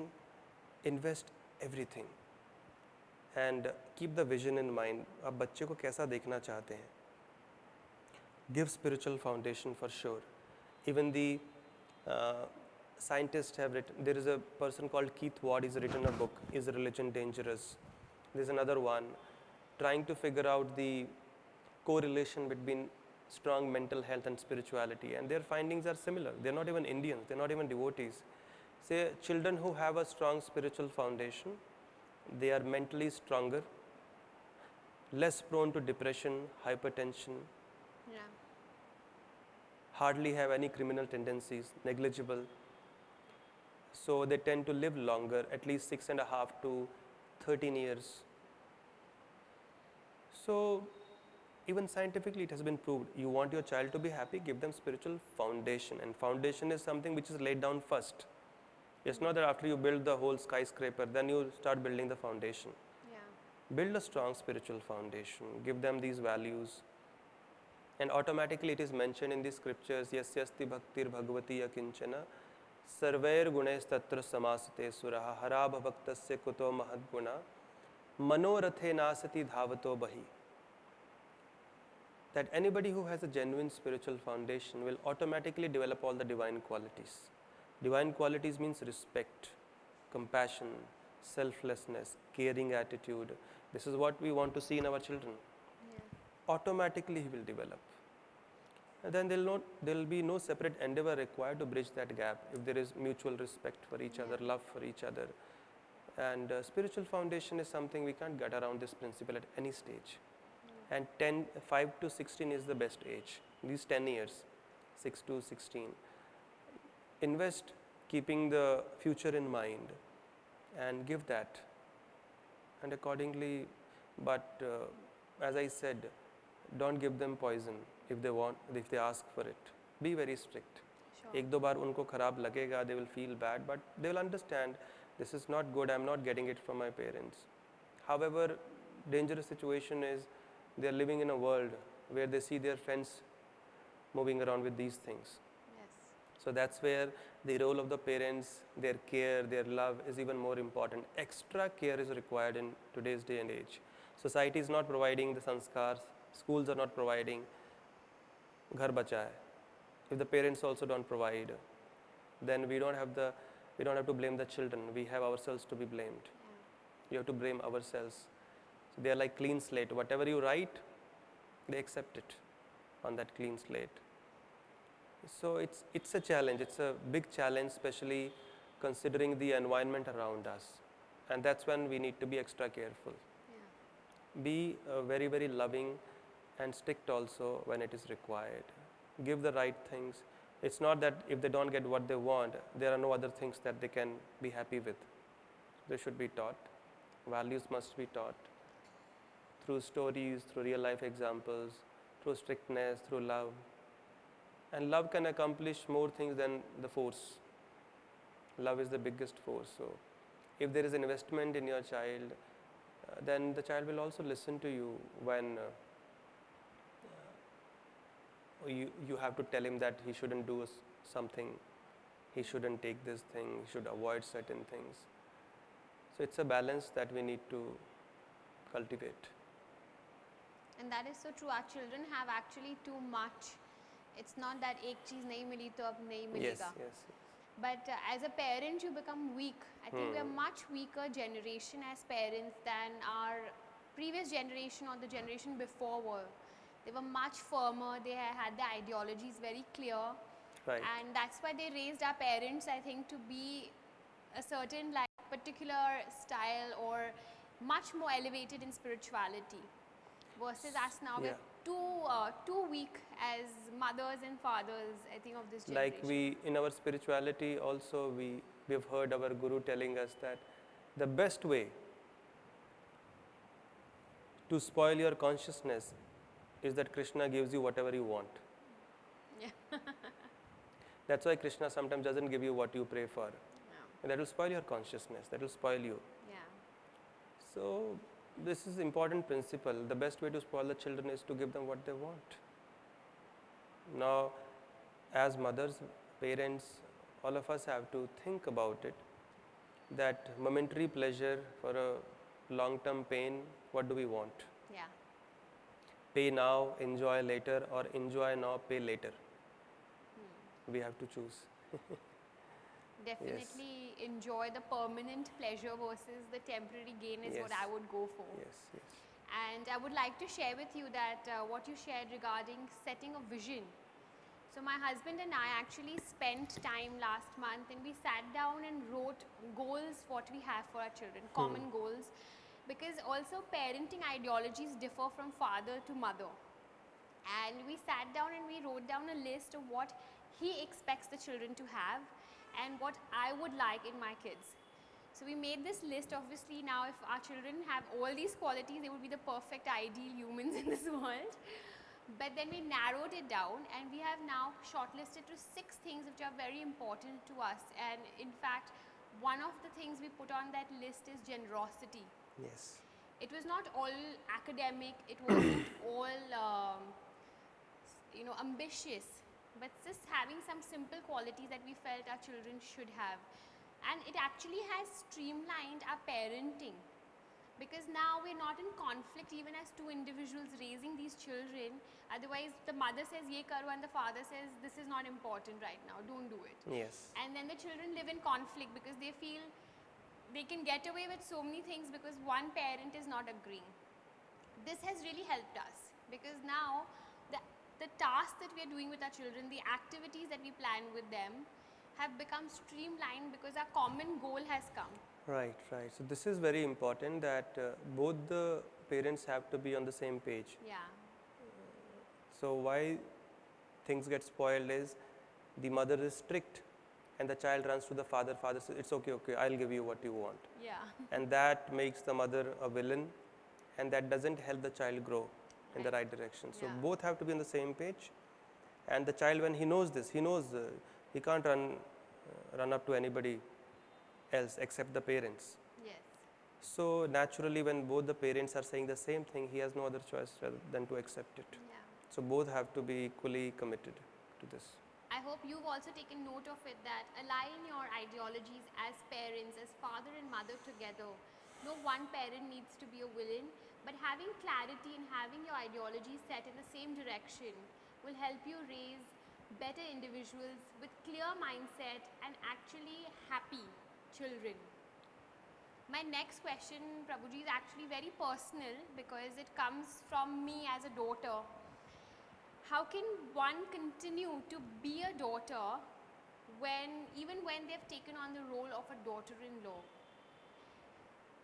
invest everything and keep the vision in mind. आप बच्चे को कैसा देखना चाहते हैं? Give spiritual foundation for sure. Even the scientists have written, there is a person called Keith Ward, he's written a book, Is Religion Dangerous? There's another one, trying to figure out the correlation between strong mental health and spirituality, and their findings are similar. They're not even Indians, they're not even devotees. Say children who have a strong spiritual foundation, they are mentally stronger, less prone to depression, hypertension, Yeah. hardly have any criminal tendencies, negligible. So they tend to live longer, at least 6.5 to 13 years. So even scientifically it has been proved, you want your child to be happy, give them spiritual foundation, and foundation is something which is laid down first. It's not that after you build the whole skyscraper, then you start building the foundation. Yeah. Build a strong spiritual foundation, give them these values, and automatically it is mentioned in the scriptures, yasyasti bhaktir bhagavati yakinchana sarvair gunes tatra samasate suraha harabha bhaktasya kuto mahadguna manorathe nasati dhavato bahi. That anybody who has a genuine spiritual foundation will automatically develop all the divine qualities. Divine qualities means respect, compassion, selflessness, caring attitude. This is what we want to see in our children. Yeah. Automatically he will develop. And then there will be no separate endeavor required to bridge that gap if there is mutual respect for each other, love for each other. And spiritual foundation is something we can't get around this principle at any stage. And 5 to 16 is the best age. These 10 years, 6 to 16. Invest keeping the future in mind and give that. And accordingly, but as I said, don't give them poison if they ask for it. Be very strict. Sure. एक दो बार उनको खराब लगेगा, they will feel bad, but they will understand this is not good, I'm not getting it from my parents. However, dangerous situation is they are living in a world where they see their friends moving around with these things. Yes. So that's where the role of the parents, their care, their love is even more important. Extra care is required in today's day and age. Society is not providing the sanskars, schools are not providing. Ghar bacha hai. If the parents also don't provide, then we don't have to blame the children. We have ourselves to be blamed. Yeah. You have to blame ourselves. So they are like clean slate. Whatever you write, they accept it on that clean slate. So it's a challenge. It's a big challenge, especially considering the environment around us. And that's when we need to be extra careful. Yeah. Be very, very loving and strict also when it is required. Give the right things. It's not that if they don't get what they want, there are no other things that they can be happy with. They should be taught. Values must be taught through stories, through real life examples, through strictness, through love. And love can accomplish more things than the force. Love is the biggest force. So if there is an investment in your child, then the child will also listen to you when you have to tell him that he shouldn't do something, he shouldn't take this thing, he should avoid certain things. So it's a balance that we need to cultivate. And that is so true. Our children have actually too much. It's not that ek cheez nahi mili to ab nahi milega. Yes. But as a parent, you become weak. I think we are much weaker generation as parents than our previous generation or the generation before were. They were much firmer, they had their ideologies very clear. Right. And that's why they raised our parents, I think, to be a certain like particular style or much more elevated in spirituality. Versus us now, Yeah. we're too weak as mothers and fathers, I think, of this generation. Like we, in our spirituality also, we have heard our Guru telling us that the best way to spoil your consciousness is that Krishna gives you whatever you want. Yeah. That's why Krishna sometimes doesn't give you what you pray for. Yeah. That will spoil your consciousness, that will spoil you. Yeah. So this is important principle. The best way to spoil the children is to give them what they want. Now, as mothers, parents, all of us have to think about it, that momentary pleasure for a long-term pain, what do we want? Yeah. Pay now, enjoy later, or enjoy now, pay later. We have to choose. Definitely enjoy the permanent pleasure versus the temporary gain is what Yes. I would go for. Yes, yes. And I would like to share with you that what you shared regarding setting a vision. So my husband and I actually spent time last month and we sat down and wrote goals what we have for our children, common goals, because also parenting ideologies differ from father to mother. And we sat down and we wrote down a list of what he expects the children to have and what I would like in my kids. So we made this list. Obviously now if our children have all these qualities, they would be the perfect ideal humans in this world. But then we narrowed it down and we have now shortlisted to 6 things which are very important to us. And in fact, one of the things we put on that list is generosity. Yes. It was not all academic, it wasn't all ambitious, but just having some simple qualities that we felt our children should have. And it actually has streamlined our parenting, because now we're not in conflict even as two individuals raising these children. Otherwise the mother says ye karo and the father says this is not important right now, don't do it. Yes. And then the children live in conflict because they feel they can get away with so many things because one parent is not agreeing. This has really helped us because now the tasks that we are doing with our children, the activities that we plan with them have become streamlined because our common goal has come. Right, right. So this is very important that both the parents have to be on the same page. Yeah. So why things get spoiled is the mother is strict and the child runs to the father. Father says, it's okay, okay, I'll give you what you want. Yeah. And that makes the mother a villain and that doesn't help the child grow in the right direction. So Yeah. both have to be on the same page. And the child, when he knows this, he knows he can't run up to anybody else except the parents. Yes. So naturally, when both the parents are saying the same thing, he has no other choice rather than to accept it. Yeah. So both have to be equally committed to this. I hope you've also taken note of it, that align your ideologies as parents, as father and mother together. No one parent needs to be a villain, but having clarity and having your ideology set in the same direction will help you raise better individuals with clear mindset and actually happy children. My next question, Prabhuji, is actually very personal because it comes from me as a daughter. How can one continue to be a daughter even when they've taken on the role of a daughter-in-law?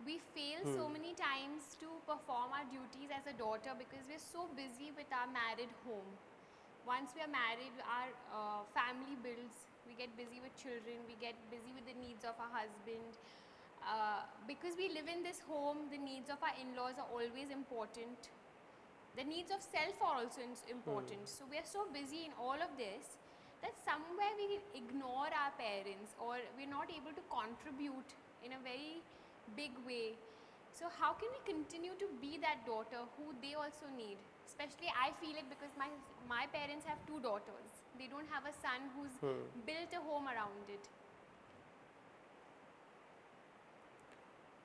We fail so many times to perform our duties as a daughter because we're so busy with our married home. Once we are married, our family builds, we get busy with children, we get busy with the needs of our husband. Because we live in this home, the needs of our in-laws are always important. The needs of self are also important. So we are so busy in all of this that somewhere we ignore our parents or we're not able to contribute in a very big way. So how can we continue to be that daughter who they also need? Especially I feel it because my parents have 2 daughters. They don't have a son who's built a home around it.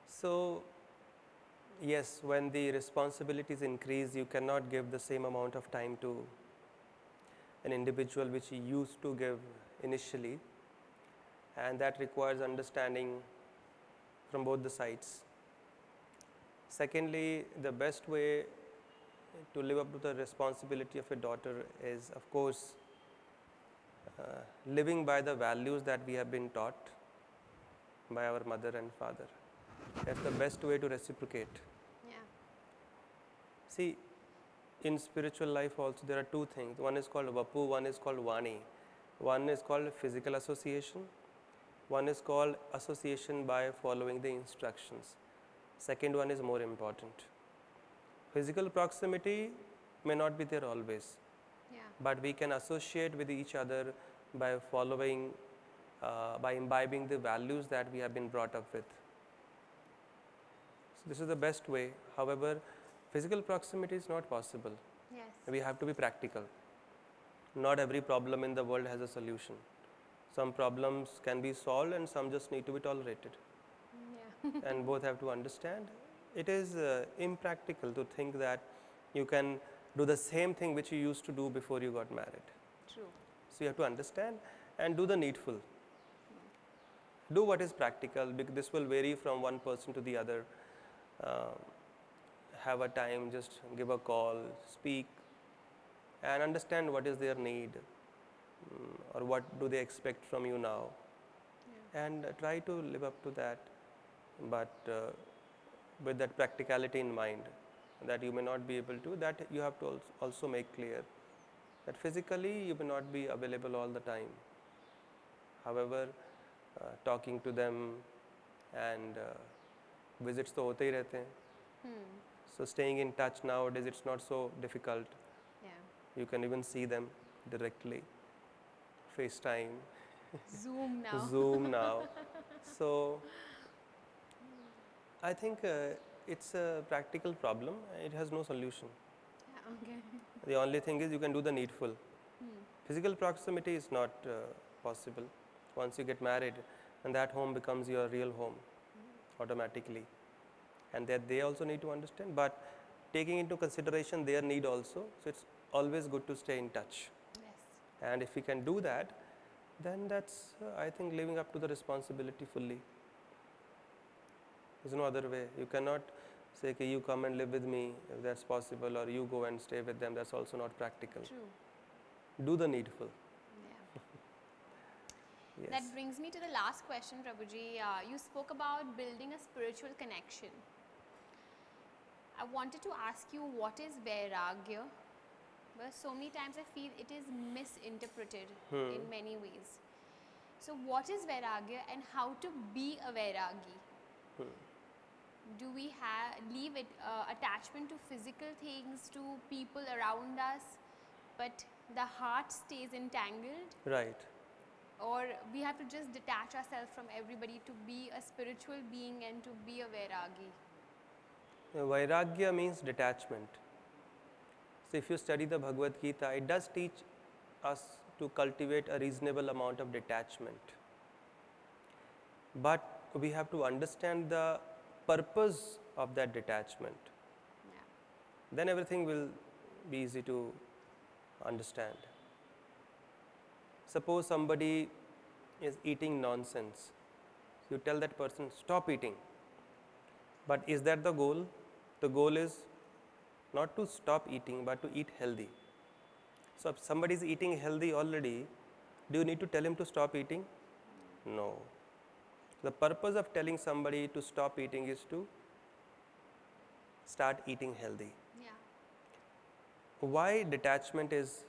So yes, when the responsibilities increase, you cannot give the same amount of time to an individual which you used to give initially, and that requires understanding from both the sides. Secondly, the best way to live up to the responsibility of a daughter is, of course, living by the values that we have been taught by our mother and father. That's the best way to reciprocate. Yeah. See, in spiritual life also there are two things. One is called Vapu, one is called Vani. One is called physical association, one is called association by following the instructions. Second one is more important. Physical proximity may not be there always, Yeah. but we can associate with each other by following, by imbibing the values that we have been brought up with. So this is the best way. However, physical proximity is not possible. Yes. We have to be practical. Not every problem in the world has a solution. Some problems can be solved and some just need to be tolerated. Yeah. And both have to understand. It is impractical to think that you can do the same thing which you used to do before you got married. True. So you have to understand and do the needful. Do what is practical, because this will vary from one person to the other. Have a time, just give a call, speak, and understand what is their need, or what do they expect from you now, and try to live up to that, but with that practicality in mind, that you may not be able to, that you have to also make clear that physically you may not be available all the time. However, talking to them and visits तो होते ही रहते हैं. So staying in touch nowadays, it's not so difficult. Yeah. You can even see them directly, FaceTime, Zoom now. Zoom now. So I think it's a practical problem. It has no solution. Yeah, okay. The only thing is you can do the needful. Physical proximity is not possible. Once you get married, and that home becomes your real home automatically. And that they also need to understand, but taking into consideration their need also, so it's always good to stay in touch. Yes. And if we can do that, then that's, I think, living up to the responsibility fully. There's no other way. You cannot say, okay, you come and live with me, if that's possible, or you go and stay with them. That's also not practical. True. Do the needful. Yeah. Yes. That brings me to the last question, Prabhuji. You spoke about building a spiritual connection. I wanted to ask you, what is Vairagya? Well, so many times I feel it is misinterpreted in many ways. So what is Vairagya and how to be a Vairagi? Do we leave it attachment to physical things, to people around us, but the heart stays entangled? Right. Or we have to just detach ourselves from everybody to be a spiritual being and to be a Vairagi? Vairagya means detachment. So if you study the Bhagavad Gita, it does teach us to cultivate a reasonable amount of detachment. But we have to understand the purpose of that detachment. Yeah. Then everything will be easy to understand. Suppose somebody is eating nonsense. You tell that person, stop eating. But is that the goal? The goal is not to stop eating, but to eat healthy. So if somebody is eating healthy already, do you need to tell him to stop eating? No. The purpose of telling somebody to stop eating is to start eating healthy. Yeah. Why detachment is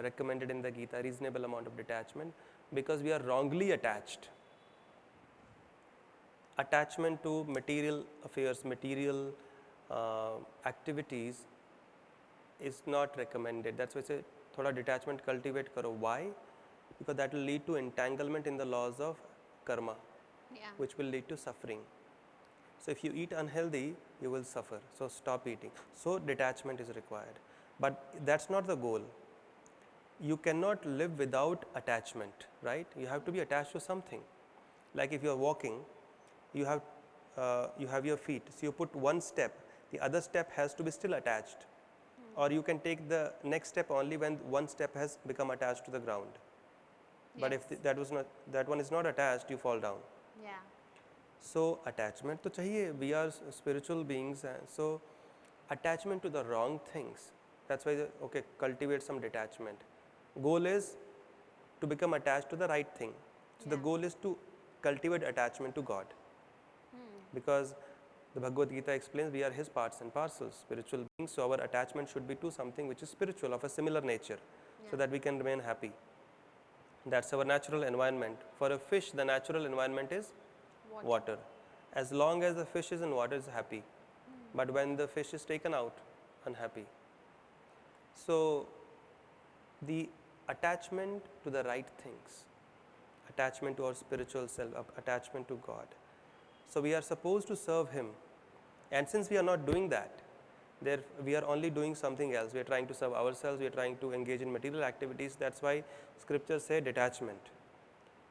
recommended in the Gita, reasonable amount of detachment? Because we are wrongly attached. Attachment to material affairs, material activities is not recommended. That's why I say thoda detachment cultivate karo. Why? Because that will lead to entanglement in the laws of karma, Yeah. which will lead to suffering. So if you eat unhealthy, you will suffer. So stop eating. So detachment is required. But that's not the goal. You cannot live without attachment, right? You have to be attached to something. Like if you are walking, you have your feet. So you put one step, the other step has to be still attached. Or you can take the next step only when one step has become attached to the ground. But if Yes. that one is not attached, you fall down. Yeah. So attachment to chahiye. We are spiritual beings. So attachment to the wrong things. That's why, okay, cultivate some detachment. Goal is to become attached to the right thing. So the Yeah. goal is to cultivate attachment to God. Because the Bhagavad Gita explains we are His parts and parcels, spiritual beings. So our attachment should be to something which is spiritual, of a similar nature, so Yeah. that we can remain happy. That's our natural environment. For a fish, the natural environment is water. As long as the fish is in water, it's happy. But when the fish is taken out, unhappy. So the attachment to the right things, attachment to our spiritual self, attachment to God. So we are supposed to serve Him. And since we are not doing that, we are only doing something else. We are trying to serve ourselves, we are trying to engage in material activities. That's why scriptures say detachment.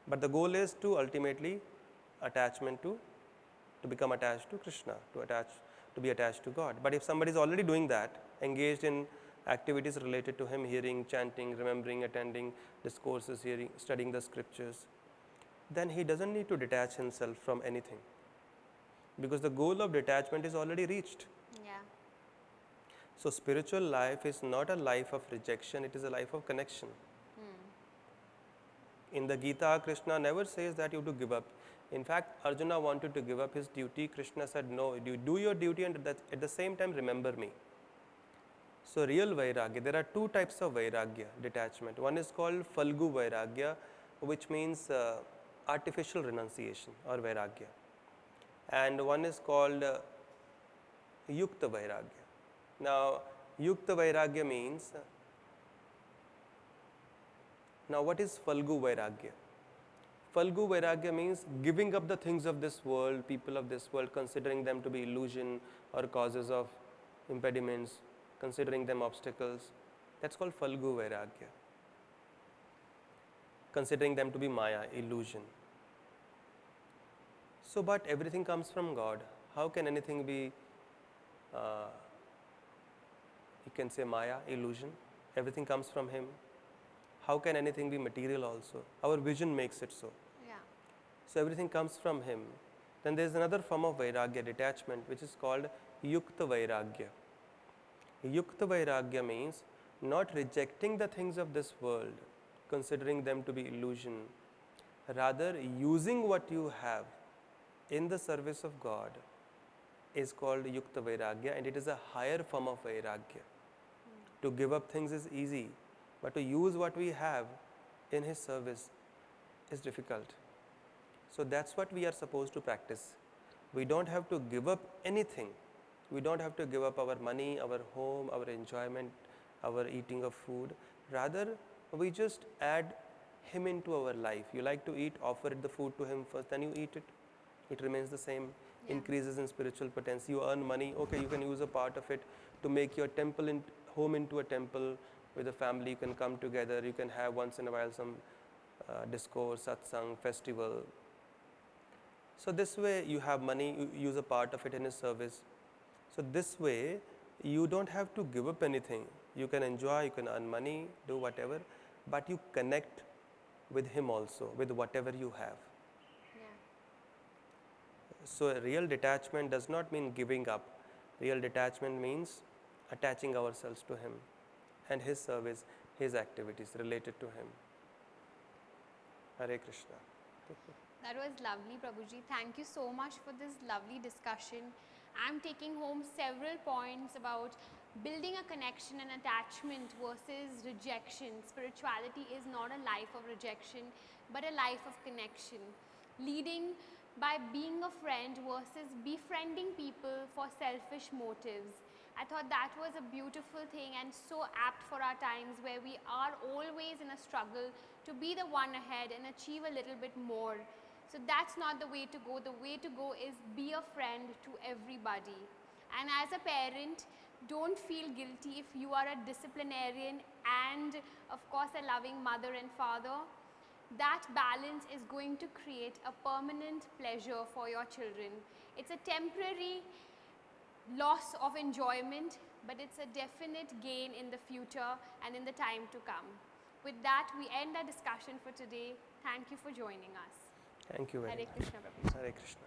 But the goal is to ultimately attachment to become attached to Krishna, to be attached to God. But if somebody is already doing that, engaged in activities related to Him, hearing, chanting, remembering, attending discourses, hearing, studying the scriptures, then he doesn't need to detach himself from anything, because the goal of detachment is already reached. Yeah. So spiritual life is not a life of rejection, it is a life of connection. In the Gita, Krishna never says that you have to give up. In fact, Arjuna wanted to give up his duty. Krishna said, no, you do your duty and at the same time remember me. So real Vairagya, there are two types of Vairagya, detachment. One is called Falgu Vairagya, which means artificial renunciation or Vairagya. And one is called Yukta Vairagya. Now, Yukta Vairagya means, now what is Falgu Vairagya? Falgu Vairagya means giving up the things of this world, people of this world, considering them to be illusion or causes of impediments, considering them obstacles. That's called Falgu Vairagya. Considering them to be Maya, illusion. So, but everything comes from God. How can anything be, you can say Maya, illusion? Everything comes from Him. How can anything be material also? Our vision makes it so. Yeah. So everything comes from Him. Then there is another form of Vairagya, detachment, which is called Yukta Vairagya. Yukta Vairagya means not rejecting the things of this world, considering them to be illusion, rather using what you have in the service of God is called Yukta Vairagya, and it is a higher form of Vairagya. To give up things is easy, but to use what we have in His service is difficult. So that's what we are supposed to practice. We don't have to give up anything. We don't have to give up our money, our home, our enjoyment, our eating of food. Rather, we just add Him into our life. You like to eat, offer the food to Him first, then you eat it. It remains the same. Yeah. Increases in spiritual potency. You earn money. Okay, you can use a part of it to make your home into a temple with a family. You can come together. You can have once in a while some discourse, satsang, festival. So this way you have money, you use a part of it in His service. So this way you don't have to give up anything. You can enjoy, you can earn money, do whatever, but you connect with Him also, with whatever you have. Yeah. So real detachment does not mean giving up. Real detachment means attaching ourselves to Him and His service, His activities related to Him. Hare Krishna. That was lovely, Prabhuji. Thank you so much for this lovely discussion. I'm taking home several points about building a connection and attachment versus rejection. Spirituality is not a life of rejection, but a life of connection. Leading by being a friend versus befriending people for selfish motives. I thought that was a beautiful thing and so apt for our times where we are always in a struggle to be the one ahead and achieve a little bit more. So that's not the way to go. The way to go is be a friend to everybody. And as a parent, don't feel guilty if you are a disciplinarian and of course a loving mother and father. That balance is going to create a permanent pleasure for your children. It's a temporary loss of enjoyment, but it's a definite gain in the future and in the time to come. With that, we end our discussion for today. Thank you for joining us. Thank you very Hare much. Krishna, Prabhuji. Hare Krishna.